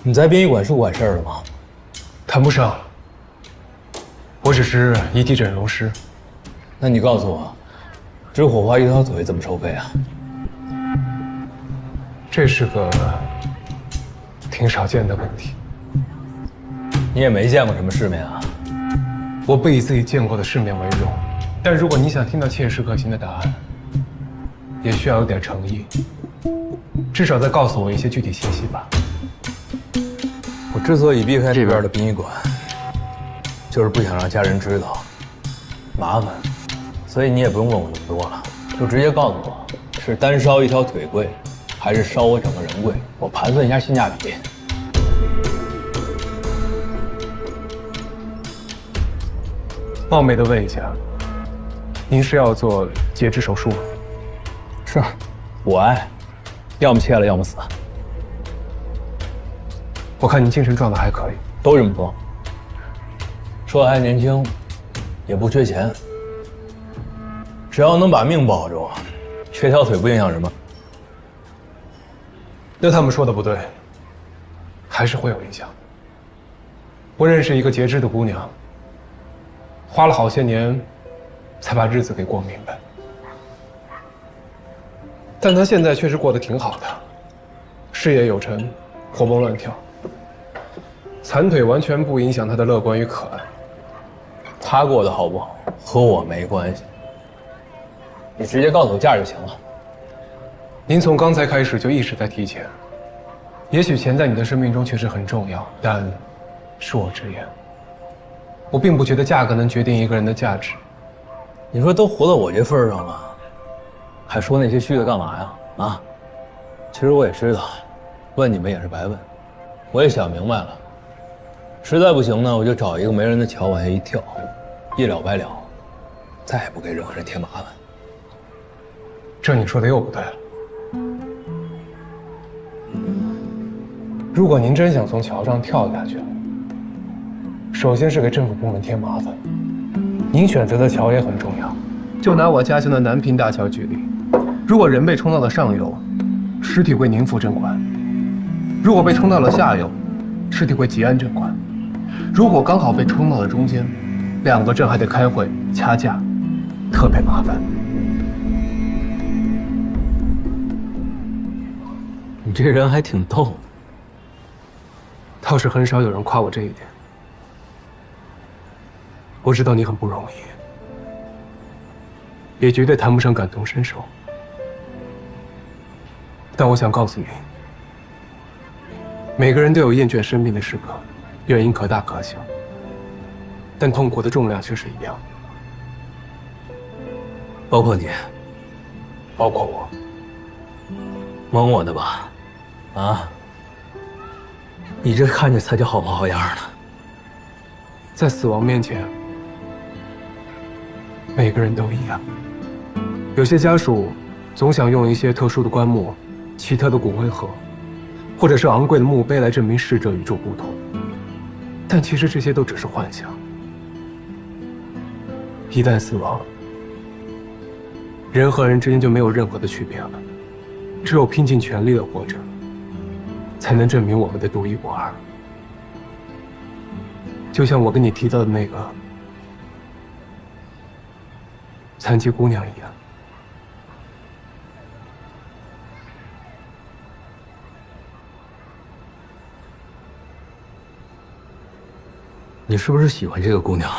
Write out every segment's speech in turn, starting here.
你在殡仪馆是管事儿的吗？谈不上，我只是遗体整容师。那你告诉我，这火花一条腿怎么收费啊？这是个挺少见的问题。你也没见过什么世面啊？我不以自己见过的世面为荣，但如果你想听到切实可行的答案，也需要有点诚意，至少再告诉我一些具体信息吧。我之所以避开这边的殡仪馆，就是不想让家人知道，麻烦。所以你也不用问我那么多了，就直接告诉我，是单烧一条腿贵，还是烧我整个人贵？我盘算一下性价比。冒昧的问一下，您是要做截肢手术吗？是，我爱，要么切了，要么死。我看您精神状态还可以，都这么说。说还年轻，也不缺钱，只要能把命保住，缺条腿不影响什么。那他们说的不对，还是会有影响。我认识一个截肢的姑娘，花了好些年，才把日子给过明白。但她现在确实过得挺好的，事业有成，活蹦乱跳。残腿完全不影响她的乐观与可爱。她过得好不好和我没关系，你直接告诉我价就行了。您从刚才开始就一直在提钱，也许钱在你的生命中确实很重要，但恕我直言，我并不觉得价格能决定一个人的价值。你说都活到我这份上了，还说那些虚的干嘛呀？啊，其实我也知道，问你们也是白问。我也想明白了，实在不行呢，我就找一个没人的桥往下一跳，一了百了，再也不给任何人添麻烦。这你说的又不对了。如果您真想从桥上跳下去，首先是给政府部门添麻烦。您选择的桥也很重要。就拿我家乡的南平大桥举例，如果人被冲到了上游，尸体归您负镇管；如果被冲到了下游，尸体归吉安镇管；如果刚好被冲到了中间，两个镇还得开会掐架，特别麻烦。你这人还挺逗。倒是很少有人夸我这一点。我知道你很不容易，也绝对谈不上感同身受。但我想告诉你，每个人都有厌倦生命的时刻，原因可大可小，但痛苦的重量却是一样。包括你，包括我。蒙我的吧？啊？你这看着才叫好模好样的。在死亡面前，每个人都一样。有些家属总想用一些特殊的棺木、奇特的骨灰盒，或者是昂贵的墓碑来证明逝者与众不同，但其实这些都只是幻想。一旦死亡，人和人之间就没有任何的区别了，只有拼尽全力的活着，才能证明我们的独一无二。就像我跟你提到的那个残疾姑娘一样。你是不是喜欢这个姑娘？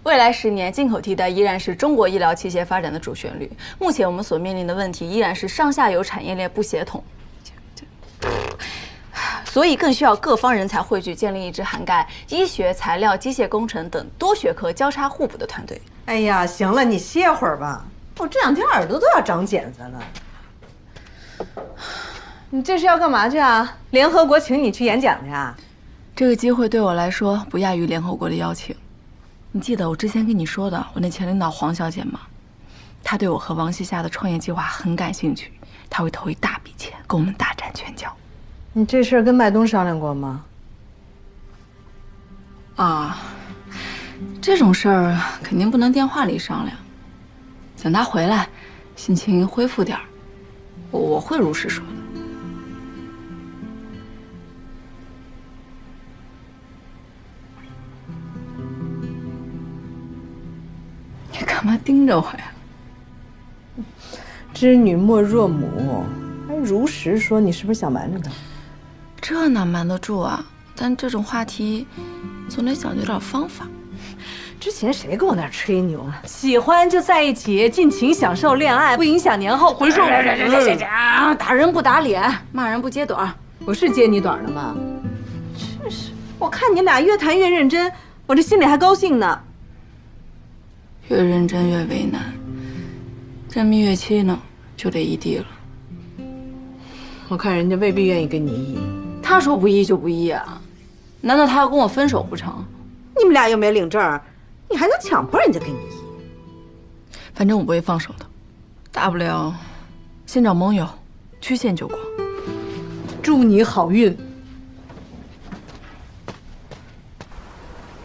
未来10年，进口替代依然是中国医疗器械发展的主旋律。目前我们所面临的问题依然是上下游产业链不协同，所以更需要各方人才汇聚，建立一支涵盖医学、材料、机械工程等多学科交叉互补的团队。哎呀，行了，你歇会儿吧，我这2天耳朵都要长茧子了。你这是要干嘛去啊？联合国请你去演讲去啊？这个机会对我来说不亚于联合国的邀请。你记得我之前跟你说的我那前领导黄小姐吗？她对我和王西夏的创业计划很感兴趣，她会投一大笔钱跟我们大展拳脚。你这事儿跟麦东商量过吗？啊，这种事儿肯定不能电话里商量。等他回来，心情恢复点儿，我会如实说的。你干嘛盯着我呀？知女莫若母，还如实说，你是不是想瞒着他？这哪瞒得住啊？但这种话题，总得讲究点方法。之前谁跟我那儿吹牛啊？喜欢就在一起，尽情享受恋爱，不影响年后回收。打人不打脸，骂人不揭短。我是揭你短了吗？真是，我看你俩越谈越认真，我这心里还高兴呢。越认真越为难，这蜜月期呢就得异地了。我看人家未必愿意跟你异，他说不异就不异啊？难道他要跟我分手不成？你们俩又没领证，你还能强迫人家跟你异？反正我不会放手的，大不了先找盟友，曲线救国。祝你好运。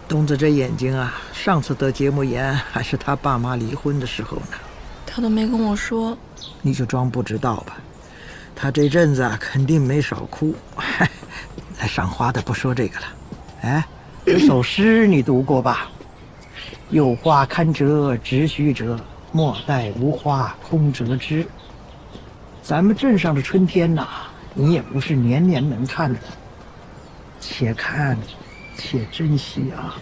东子这眼睛啊，上次得结膜炎还是他爸妈离婚的时候呢。他都没跟我说。你就装不知道吧。他这阵子啊，肯定没少哭。来赏花的不说这个了。哎，有首诗你读过吧？有花堪折直须折，莫待无花空折枝。咱们镇上的春天呐，你也不是年年能看的，且看且珍惜啊。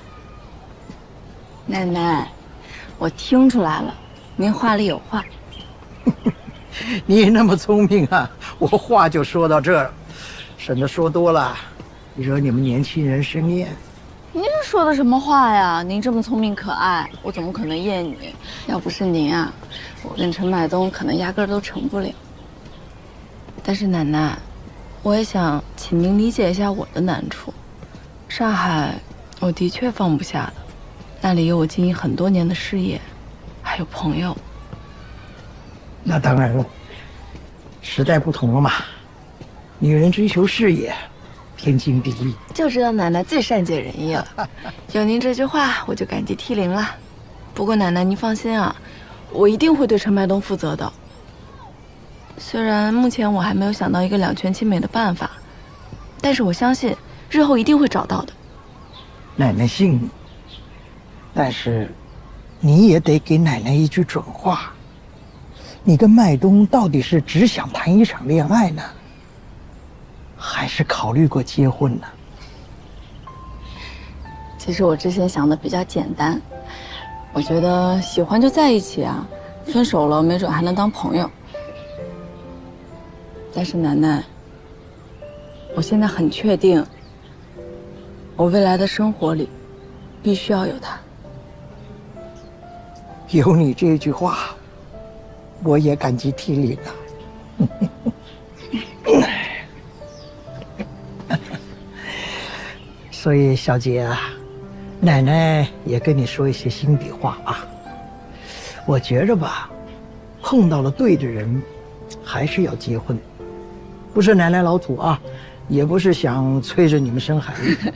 奶奶，我听出来了，您话里有话。你那么聪明啊，我话就说到这儿，省得说多了，惹你们年轻人生厌。您说的什么话呀？您这么聪明可爱，我怎么可能厌你？要不是您啊，我跟陈麦东可能压根儿都成不了。但是奶奶，我也想请您理解一下我的难处。上海，我的确放不下的，那里有我经营很多年的事业，还有朋友。那当然了，时代不同了嘛，女人追求事业，天经地义。就知道奶奶最善解人意了，有您这句话，我就感激涕零了。不过奶奶您放心啊，我一定会对陈麦东负责的。虽然目前我还没有想到一个两全其美的办法，但是我相信日后一定会找到的。奶奶信你，但是你也得给奶奶一句准话。你跟麦东到底是只想谈一场恋爱呢，还是考虑过结婚呢？其实我之前想的比较简单，我觉得喜欢就在一起啊，分手了没准还能当朋友。但是奶奶，我现在很确定，我未来的生活里必须要有他。有你这句话，我也感激涕零啊。所以小杰啊，奶奶也跟你说一些心底话啊。我觉着吧，碰到了对的人，还是要结婚。不是奶奶老土啊，也不是想催着你们生孩子，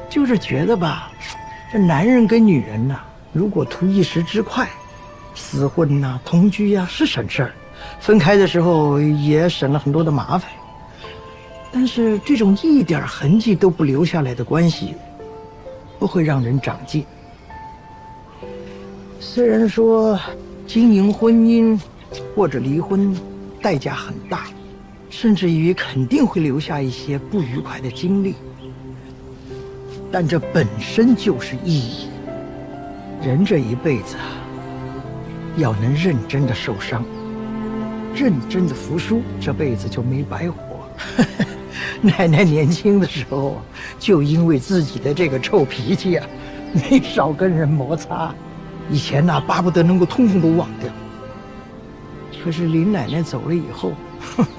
就是觉得吧，这男人跟女人呐，如果图一时之快，厮混呐、同居呀、是省事儿，分开的时候也省了很多的麻烦。但是这种一点痕迹都不留下来的关系，不会让人长进。虽然说经营婚姻或者离婚代价很大，甚至于肯定会留下一些不愉快的经历，但这本身就是意义。人这一辈子啊，要能认真的受伤，认真的服输，这辈子就没白活。奶奶年轻的时候，就因为自己的这个臭脾气啊，没少跟人摩擦。以前呐，巴不得能够通通都忘掉。可是林奶奶走了以后，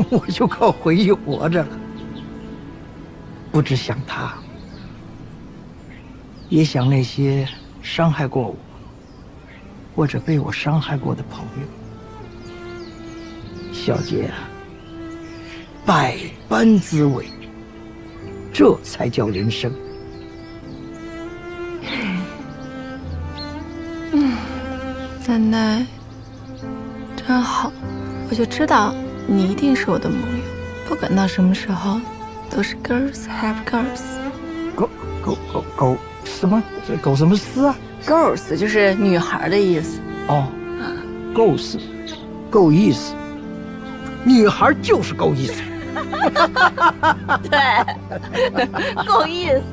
我就靠回忆活着了。不只想她，也想那些伤害过我或者被我伤害过的朋友。小姐啊，百般滋味，这才叫人生。奶奶，真好，我就知道你一定是我的盟友，不管到什么时候，都是 girls have girls。狗什么？狗什么丝啊 girls 就是女孩的意思。哦，够丝，够意思。女孩就是够意思。对，够意思。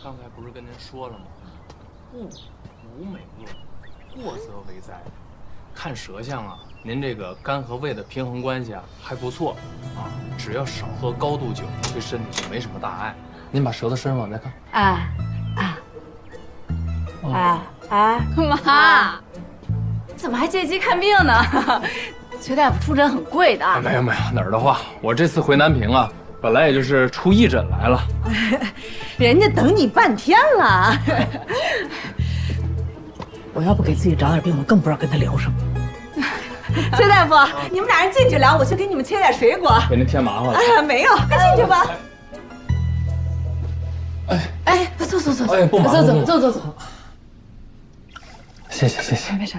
刚才不是跟您说了吗？不无美恶，过则为灾。看舌象啊，您这个肝和胃的平衡关系啊还不错啊，只要少喝高度酒，对身体就没什么大碍。您把舌头伸往再看。妈，怎么还借机看病呢？崔大夫出诊很贵的。没有哪儿的话，我这次回南平啊，本来也就是出义诊来了。人家等你半天了。我要不给自己找点病，我更不知道跟他聊什么。崔大夫，你们俩人进去聊，我去给你们切点水果。给您添麻烦了。没有，快进去吧。哎，坐。哎，不麻烦。坐。谢谢。没事。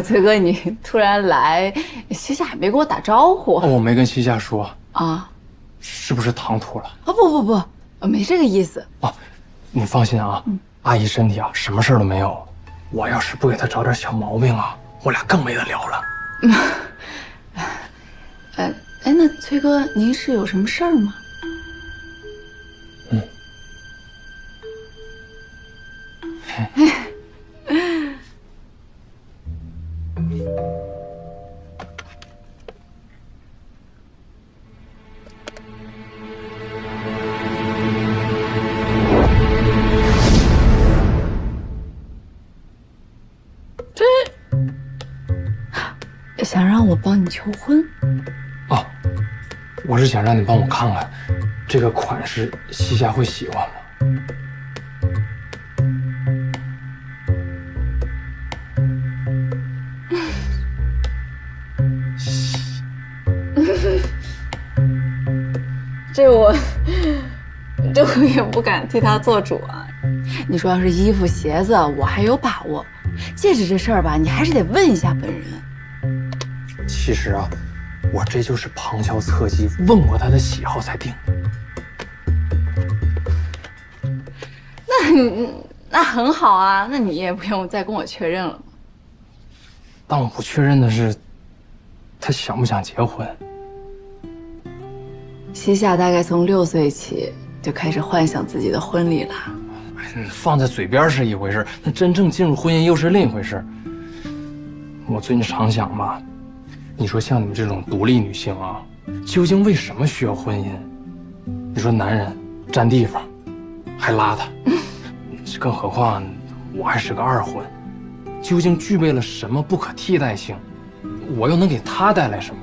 崔哥，你突然来，西夏也没跟我打招呼。我没跟西夏说啊，是不是唐突了？啊不，没这个意思。哦，你放心啊，阿姨身体啊什么事儿都没有。我要是不给她找点小毛病啊，我俩更没得聊了。那崔哥，您是有什么事儿吗？想让我帮你求婚？哦，我是想让你帮我看看，这个款式西夏会喜欢吗？这我也不敢替他做主啊。你说要是衣服鞋子，我还有把握；戒指这事儿吧，你还是得问一下本人。其实啊，我这就是旁敲侧击问过他的喜好才定的。那很好啊，那你也不用再跟我确认了。但我不确认的是，他想不想结婚？西夏大概从6岁起就开始幻想自己的婚礼了。放在嘴边是一回事，那真正进入婚姻又是另一回事。我最近常想吧，你说像你们这种独立女性啊，究竟为什么需要婚姻？你说男人占地方，还邋遢，更何况我还是个二婚，究竟具备了什么不可替代性？我又能给他带来什么？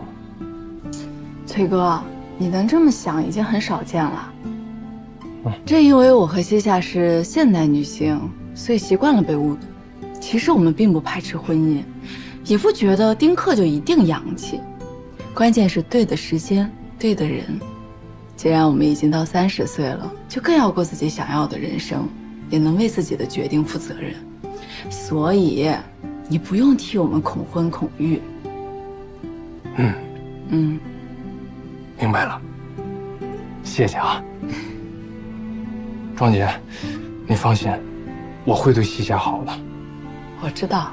崔哥，你能这么想已经很少见了。正因为我和西夏是现代女性，所以习惯了被误读。其实我们并不排斥婚姻，也不觉得丁克就一定洋气，关键是对的时间，对的人。既然我们已经到30岁了，就更要过自己想要的人生，也能为自己的决定负责任。所以，你不用替我们恐婚恐育。明白了，谢谢啊，庄姐，你放心，我会对西夏好的。我知道。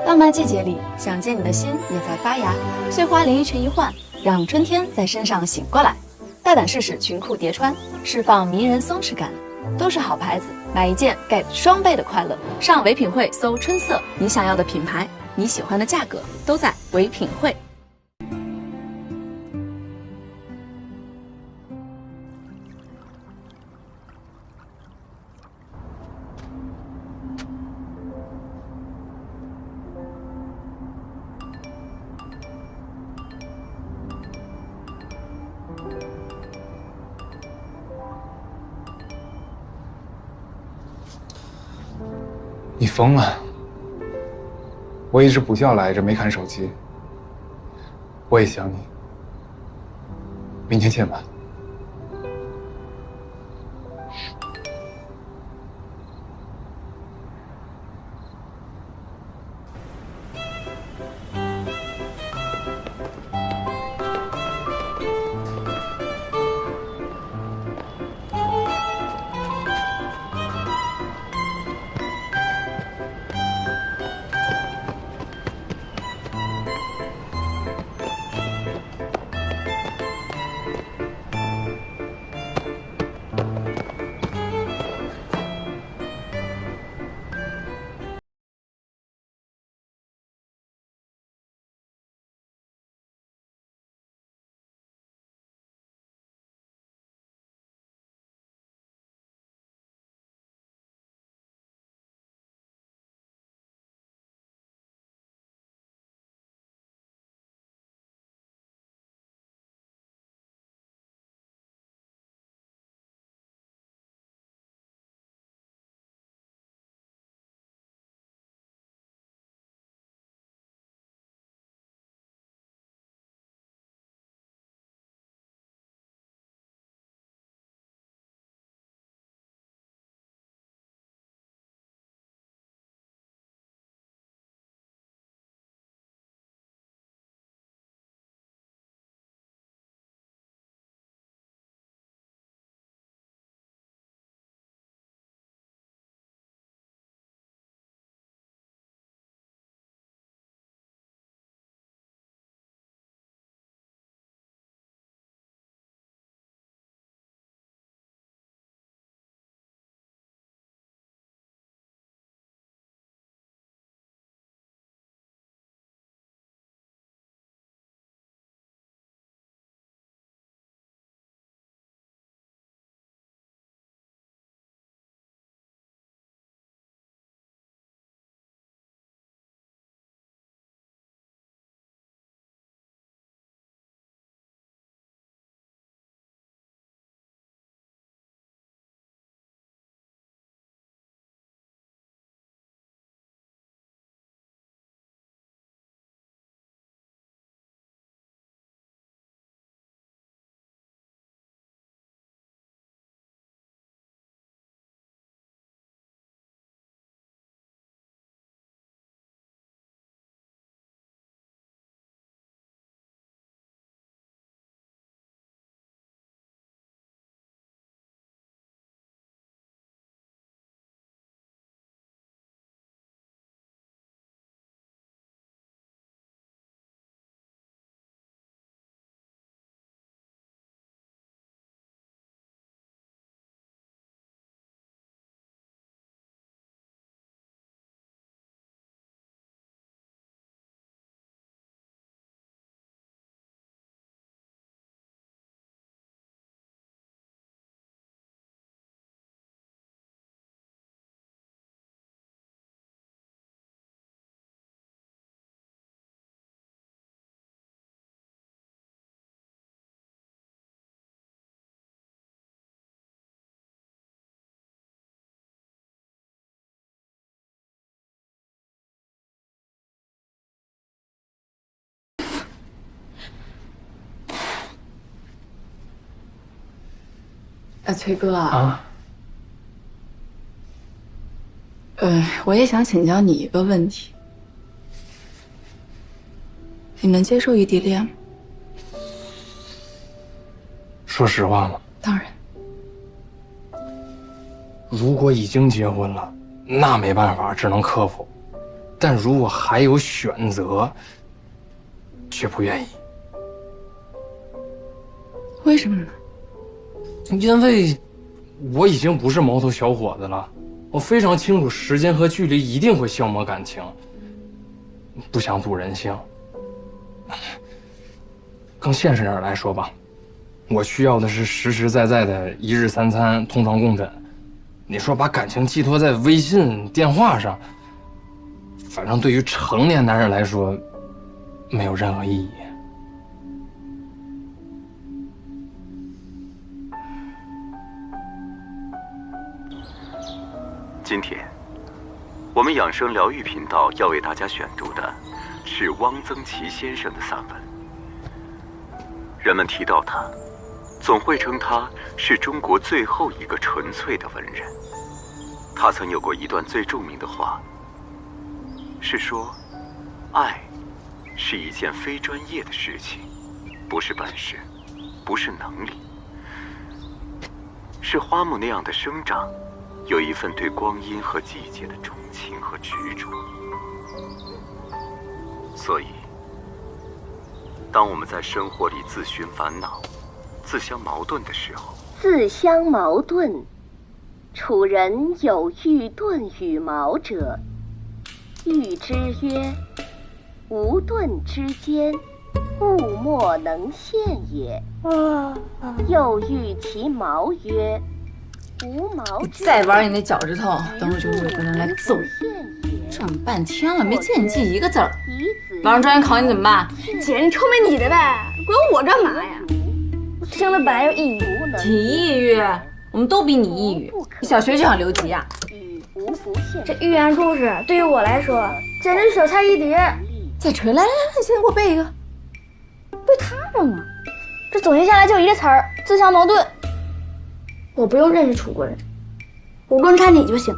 浪漫季节里，想见你的心也在发芽。碎花连衣裙一换，让春天在身上醒过来。大胆试试裙裤叠穿，释放迷人松弛感。都是好牌子，买一件 get 双倍的快乐。上唯品会搜春色，你想要的品牌，你喜欢的价格，都在唯品会。你疯了！我一直补觉来着，没看手机。我也想你。明天见吧。崔哥啊，我也想请教你一个问题，你能接受异地恋吗？说实话吗？当然。如果已经结婚了，那没办法，只能克服。但如果还有选择，却不愿意。为什么呢？因为我已经不是毛头小伙子了，我非常清楚时间和距离一定会消磨感情，不想赌人性。更现实点来说吧，我需要的是实实在在的一日三餐、同床共枕。你说把感情寄托在微信、电话上，反正对于成年男人来说，没有任何意义。今天，我们养生疗愈频道要为大家选读的是汪曾祺先生的散文。人们提到他，总会称他是中国最后一个纯粹的文人。他曾有过一段最著名的话，是说，爱是一件非专业的事情，不是本事，不是能力，是花木那样的生长，有一份对光阴和季节的钟情和执着。所以，当我们在生活里自寻烦恼、自相矛盾的时候，自相矛盾，楚人有欲盾羽毛者，喻之曰：无盾之间，物莫能陷也。又喻其毛曰：无毛之再玩你那脚趾头，等会就会有个人来揍你。这么半天了，没见你记一个字儿。晚上专业考你怎么办？姐，你臭美你的呗，管我干嘛呀？我生的本来就抑郁。你抑郁，我们都比你抑郁。你小学就想留级啊？这寓言故事对于我来说简直是小菜一碟。再锤，来，你现在给我背一个。背他着呢。这总结下来就一个词儿：自相矛盾。我不用认识楚国人，我观察你就行。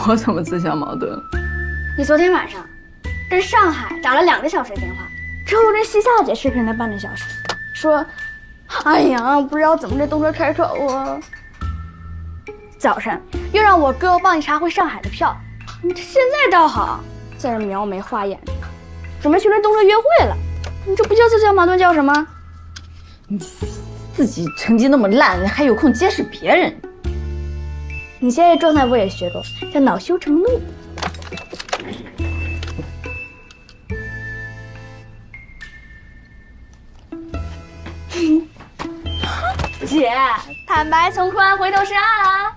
我怎么自相矛盾了？你昨天晚上跟上海打了2个小时电话，之后跟西夏姐视频了半个小时，说：“哎呀，不知道怎么这动车开口啊。”早晨又让我哥帮你查回上海的票，你这现在倒好，在这描眉画眼，准备去跟动车约会了。你这不叫自相矛盾，叫什么？你自己成绩那么烂，还有空监视别人？你现在状态我也学过，叫恼羞成怒。姐，坦白从宽，回头是岸啊！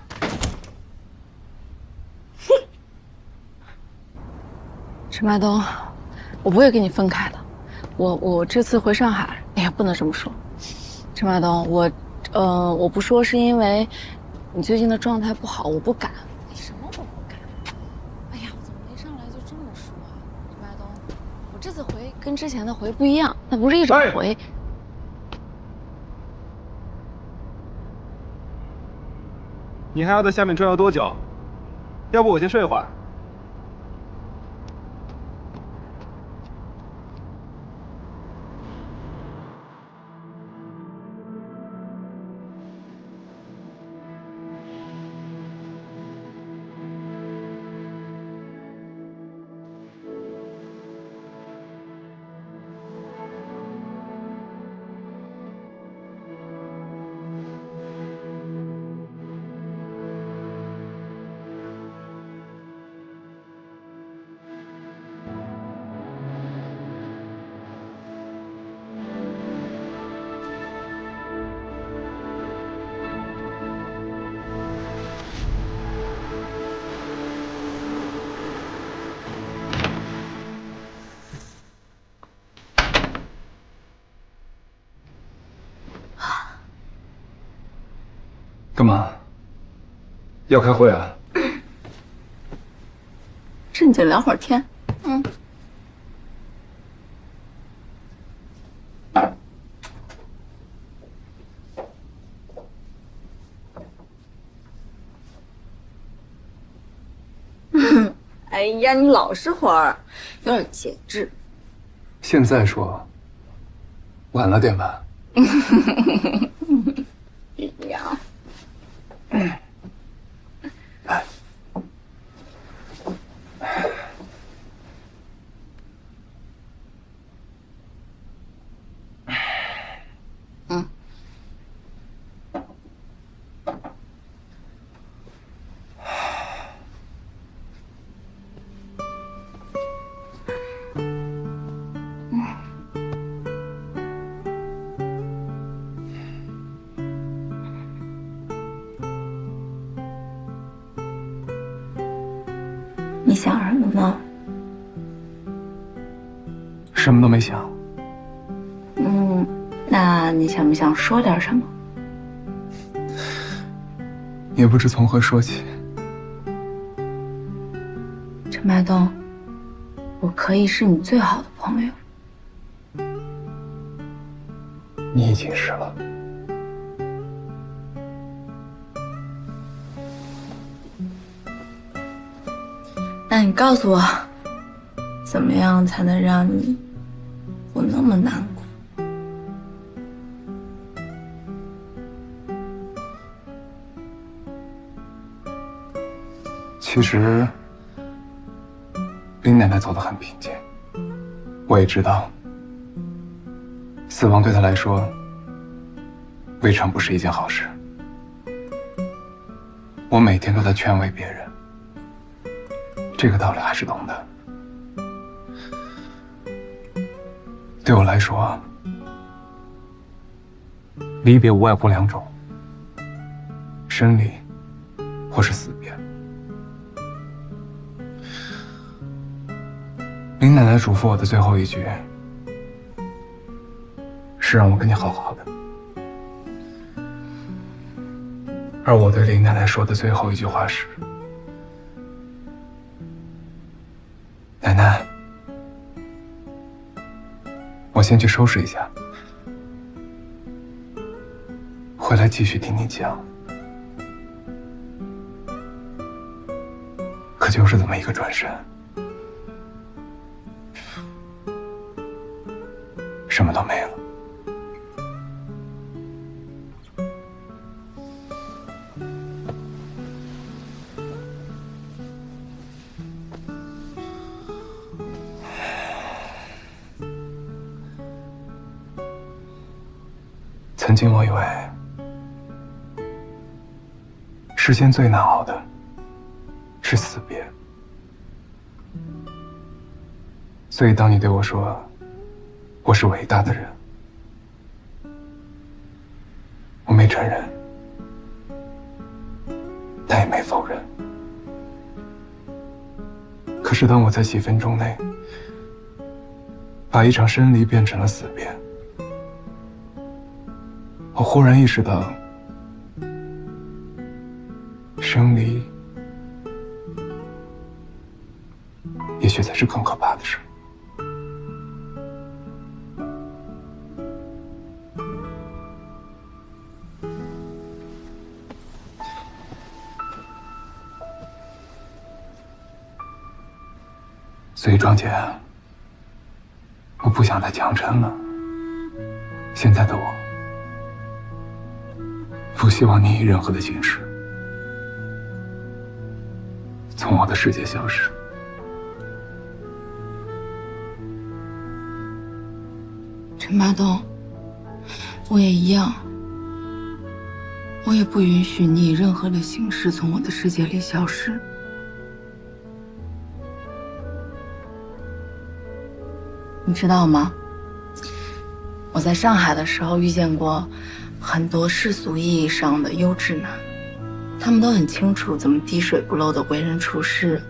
陈麦东，我不会跟你分开的。我这次回上海，哎呀，不能这么说。陈麦东，我不说是因为你最近的状态不好，我不敢。你什么我不敢？哎呀，我怎么一上来就这么说啊？陈麦东，我这次回跟之前的回不一样，那不是一种回。你还要在下面转悠多久？要不我先睡会儿。干嘛？要开会啊？正经聊会儿天。哎呀，你老实会儿，有点节制。现在说，晚了点吧？呀，你想什么呢？什么都没想。那你想不想说点什么？也不知从何说起。陈麦冬，我可以是你最好的朋友。你已经是了。那你告诉我，怎么样才能让你不那么难过？其实，林奶奶走得很平静。我也知道，死亡对她来说，未尝不是一件好事。我每天都在劝慰别人，这个道理还是懂的。对我来说，离别无外乎两种：生离，或是死别。林奶奶嘱咐我的最后一句，是让我跟你好好的。而我对林奶奶说的最后一句话是：奶奶，我先去收拾一下，回来继续听你讲。可就是这么一个转身，什么都没了。曾经我以为，世间最难熬的是死别，所以当你对我说我是伟大的人，我没承认，但也没否认。可是当我在几分钟内把一场生离变成了死别，我忽然意识到，生离也许才是更可怕的事。所以庄姐，我不想再强撑了。现在的我，不希望你以任何的形式从我的世界消失。陈麻冬，我也一样，我也不允许你以任何的形式从我的世界里消失。你知道吗？我在上海的时候遇见过很多世俗意义上的优质男，他们都很清楚怎么滴水不漏的为人处事，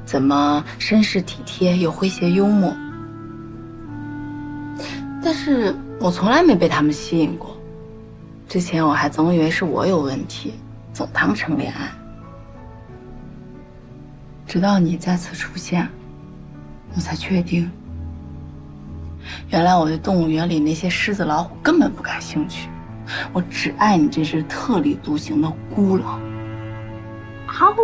怎么绅士体贴又诙谐幽默。但是我从来没被他们吸引过。之前我还总以为是我有问题，总当成恋爱。直到你再次出现，我才确定，原来我对动物园里那些狮子老虎根本不感兴趣，我只爱你这只特立独行的孤狼。啊呜！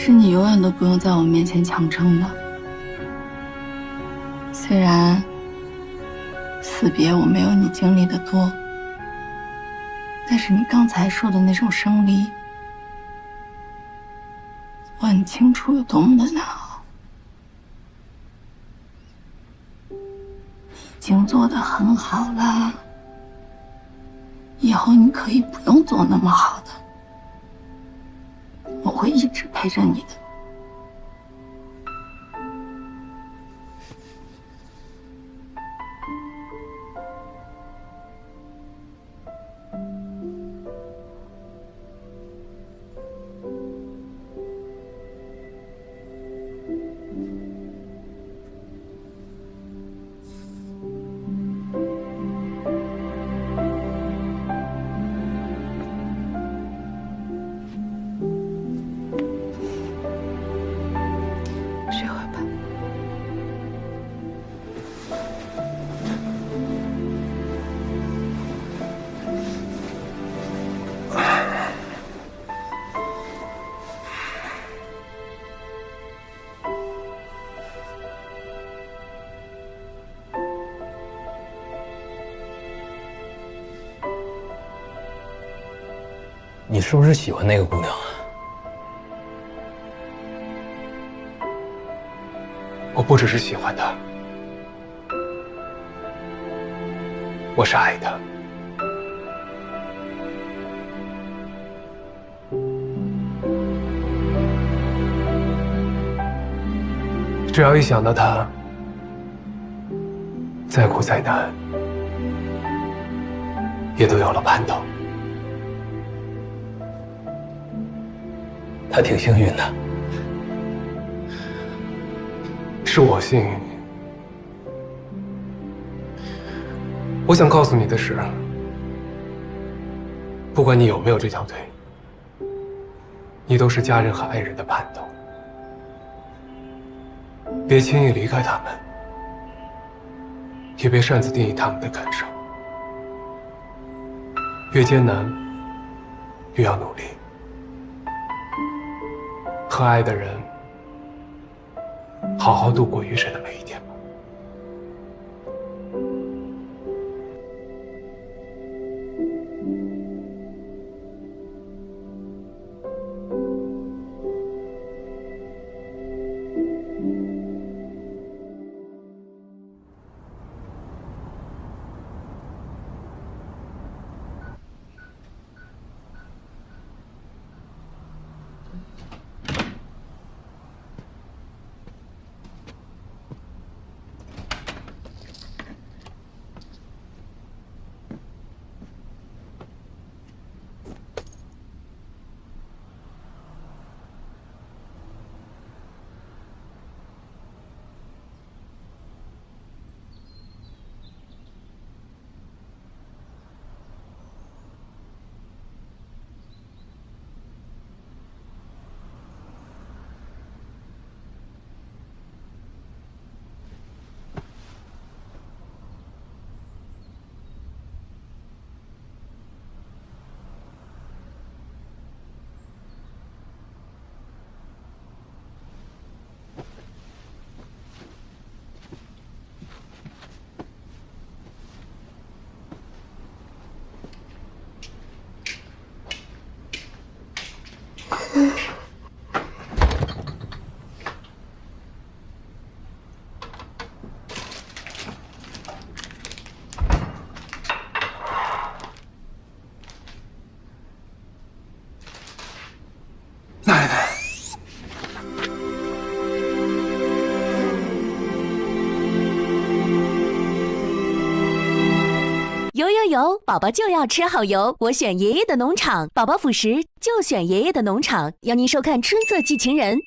实你永远都不用在我面前强撑的。虽然死别我没有你经历的多，但是你刚才说的那种生离，我很清楚有多么的难熬。你已经做得很好了，以后你可以不用做那么好的，我会一直陪着你的。睡会吧。你是不是喜欢那个姑娘啊？我不只是喜欢她，我是爱她。只要一想到她，再苦再难，也都有了盼头。她挺幸运的。是我幸运。我想告诉你的是，不管你有没有这条腿，你都是家人和爱人的盼头。别轻易离开他们，也别擅自定义他们的感受。越艰难，越要努力。和爱的人好好度过余生的每一天吧。奶奶，油，宝宝就要吃好油，我选爷爷的农场，宝宝辅食就选爷爷的农场。邀您收看《春色寄情人》。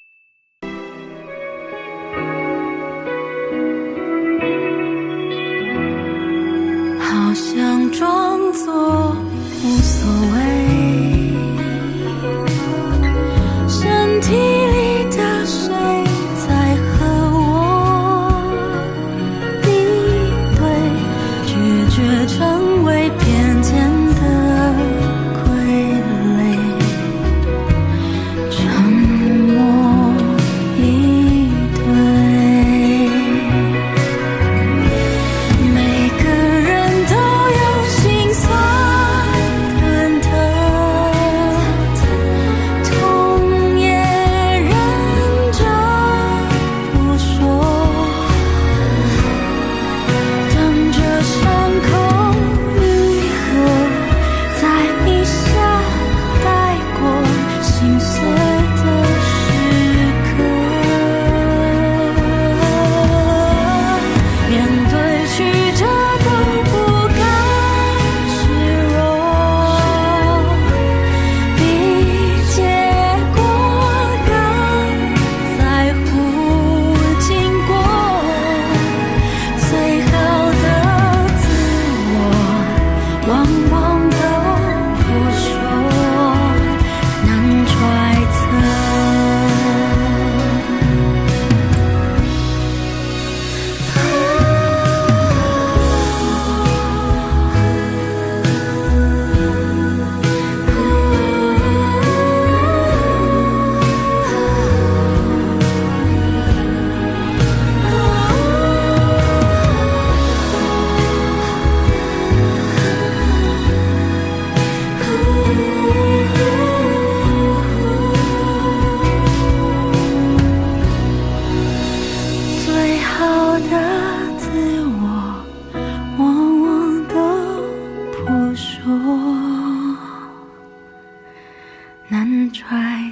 好想装作无所谓，身体里的谁在和我敌对，决绝成为偏见的傀儡，沉默 try